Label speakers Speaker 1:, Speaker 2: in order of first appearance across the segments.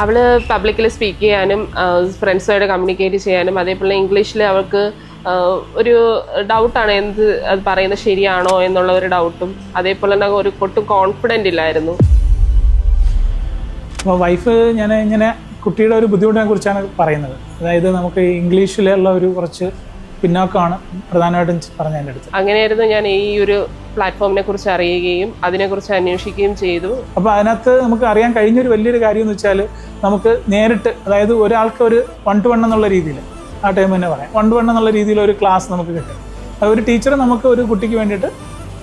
Speaker 1: അവൾ പബ്ലിക്കിൽ സ്പീക്ക് ചെയ്യാനും ഫ്രണ്ട്സുമായിട്ട് കമ്മ്യൂണിക്കേറ്റ് ചെയ്യാനും അതേപോലെ ഇംഗ്ലീഷിൽ അവൾക്ക് ഒരു ഡൗട്ടാണ് അത് പറയുന്നത് ശരിയാണോ എന്നുള്ള ഒരു ഡൗട്ടും അതേപോലെ തന്നെ ഒരു ഒട്ടും കോൺഫിഡൻ്റ് ഇല്ലായിരുന്നു.
Speaker 2: അപ്പോൾ വൈഫ് ഞാൻ ഇങ്ങനെ കുട്ടിയുടെ ഒരു ബുദ്ധിമുട്ടിനെ കുറിച്ചാണ് പറയുന്നത്. അതായത് നമുക്ക് ഇംഗ്ലീഷിലുള്ള ഒരു കുറച്ച് പിന്നോക്കമാണ് പ്രധാനമായിട്ടും പറഞ്ഞതിൻ്റെ അടുത്ത്.
Speaker 1: അങ്ങനെയായിരുന്നു ഞാൻ ഈ ഒരു പ്ലാറ്റ്ഫോമിനെ കുറിച്ച് അറിയുകയും അതിനെക്കുറിച്ച് അന്വേഷിക്കുകയും ചെയ്തു.
Speaker 2: അപ്പോൾ അതിനകത്ത് നമുക്ക് അറിയാൻ കഴിഞ്ഞൊരു വലിയൊരു കാര്യം എന്ന് വെച്ചാൽ നമുക്ക് നേരിട്ട്, അതായത് ഒരാൾക്ക് ഒരു 1-to-1 എന്നുള്ള രീതിയിൽ ആ ടൈം തന്നെ പറയാം, 1-to-1 എന്നുള്ള രീതിയിൽ ഒരു ക്ലാസ് നമുക്ക് കിട്ടും. ഒരു ടീച്ചർ നമുക്ക് ഒരു കുട്ടിക്ക് വേണ്ടിയിട്ട്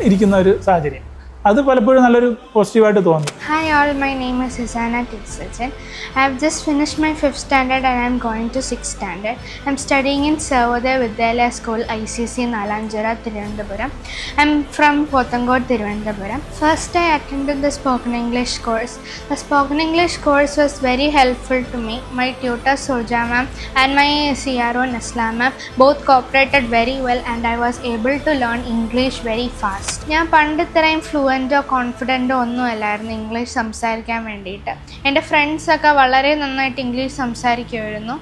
Speaker 2: ഇരിക്കുന്ന ഒരു സാഹചര്യം, അത് പലപ്പോഴും നല്ലൊരു പോസിറ്റീവായിട്ട് തോന്നി.
Speaker 3: Hi all, my name is Susanna Titsajan. I have just finished my 5th standard and I am going to 6th standard. I am studying in Sarvodaya Vidyalaya School, ICC, Nalanjara, Thiruvananthapuram. I am from Pothangod, Thiruvananthapuram. First I attended the spoken English course. The spoken English course was very helpful to me. My tutor Soja ma'am and my CRO Nasla ma'am both cooperated very well and I was able to learn English very fast. ഞാൻ പണ്ട് ഇത്രയും ഫ്ലുവൻറ്റോ കോൺഫിഡൻറ്റോ ഒന്നും അല്ലായിരുന്നു English സംസാരിക്കാൻ വേണ്ടിയിട്ട്. എൻ്റെ ഫ്രണ്ട്സൊക്കെ വളരെ നന്നായിട്ട് ഇംഗ്ലീഷ് സംസാരിക്കുമായിരുന്നു.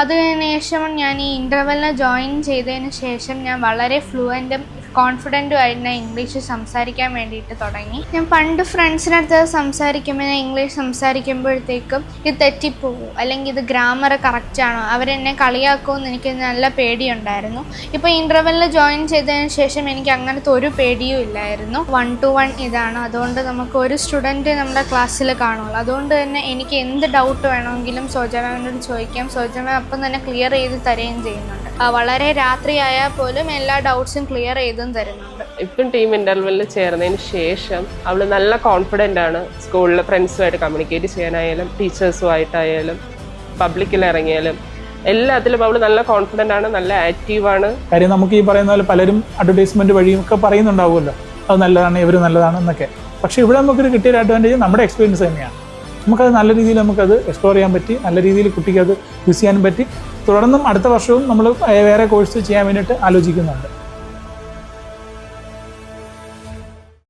Speaker 3: അതിനുശേഷം ഞാൻ ഈ ഇൻ്റർവെല്ലിന് ജോയിൻ ചെയ്തതിന് ശേഷം ഞാൻ വളരെ ഫ്ലുവൻറ്റും കോൺഫിഡൻറ്റും ആയിട്ട് ഇംഗ്ലീഷ് സംസാരിക്കാൻ വേണ്ടിയിട്ട് തുടങ്ങി. ഞാൻ പണ്ട് ഫ്രണ്ട്സിനടുത്ത് സംസാരിക്കുമ്പോൾ ഞാൻ ഇംഗ്ലീഷ് സംസാരിക്കുമ്പോഴത്തേക്കും ഇത് തെറ്റിപ്പോകും അല്ലെങ്കിൽ ഇത് ഗ്രാമർ കറക്റ്റാണോ, അവരെന്നെ കളിയാക്കുമെന്ന് എനിക്ക് നല്ല പേടിയുണ്ടായിരുന്നു. ഇപ്പോൾ ഇൻ്റർവെല്ലിൽ ജോയിൻ ചെയ്തതിന് ശേഷം എനിക്ക് അങ്ങനത്തെ ഒരു പേടിയും ഇല്ലായിരുന്നു. 1-to-1 ഇതാണ്, അതുകൊണ്ട് നമുക്ക് ഒരു സ്റ്റുഡൻറ്റ് നമ്മുടെ ക്ലാസ്സിൽ കാണുള്ളൂ. അതുകൊണ്ട് തന്നെ എനിക്ക് എന്ത് ഡൗട്ട് വേണമെങ്കിലും സോജമാമിനോട് ചോദിക്കാം, സോജമാം അപ്പം തന്നെ ക്ലിയർ ചെയ്ത് തരുകയും ചെയ്യുന്നുണ്ട്. വളരെ രാത്രിയായാൽ പോലും എല്ലാ ഡൗട്ട്സും ക്ലിയർ ചെയ്തും തരുന്നുണ്ട്.
Speaker 1: ഇപ്പം ടീം ഇൻ്റർവെല്ലിൽ ചേർന്നതിന് ശേഷം അവൾ നല്ല കോൺഫിഡൻ്റ് ആണ്. സ്കൂളിൽ ഫ്രണ്ട്സുമായിട്ട് കമ്മ്യൂണിക്കേറ്റ് ചെയ്യാനായാലും ടീച്ചേഴ്സുമായിട്ടായാലും പബ്ലിക്കിൽ ഇറങ്ങിയാലും എല്ലാത്തിലും അവൾ നല്ല കോൺഫിഡൻ്റ് ആണ്, നല്ല ആക്റ്റീവാണ്.
Speaker 2: കാര്യം നമുക്ക് ഈ പറയുന്ന പോലെ പലരും അഡ്വർടൈസ്മെൻറ്റ് വഴിയും ഒക്കെ പറയുന്നുണ്ടാവുമല്ലോ അത് നല്ലതാണ്, ഇവർ നല്ലതാണ് എന്നൊക്കെ. പക്ഷേ ഇവിടെ നമുക്കൊരു കിട്ടിയൊരു അഡ്വാൻറ്റേജ് നമ്മുടെ എക്സ്പീരിയൻസ് തന്നെയാണ്. നമുക്കത് നല്ല രീതിയിൽ നമുക്കത് എക്സ്പ്ലോർ ചെയ്യാൻ പറ്റി, നല്ല രീതിയിൽ കുട്ടിക്ക് അത് യൂസ് ചെയ്യാനും പറ്റി. തുടർന്നും അടുത്ത വർഷവും നമ്മൾ വേറെ കോഴ്സ് ചെയ്യാൻ വേണ്ടിയിട്ട് ആലോചിക്കുന്നുണ്ട്.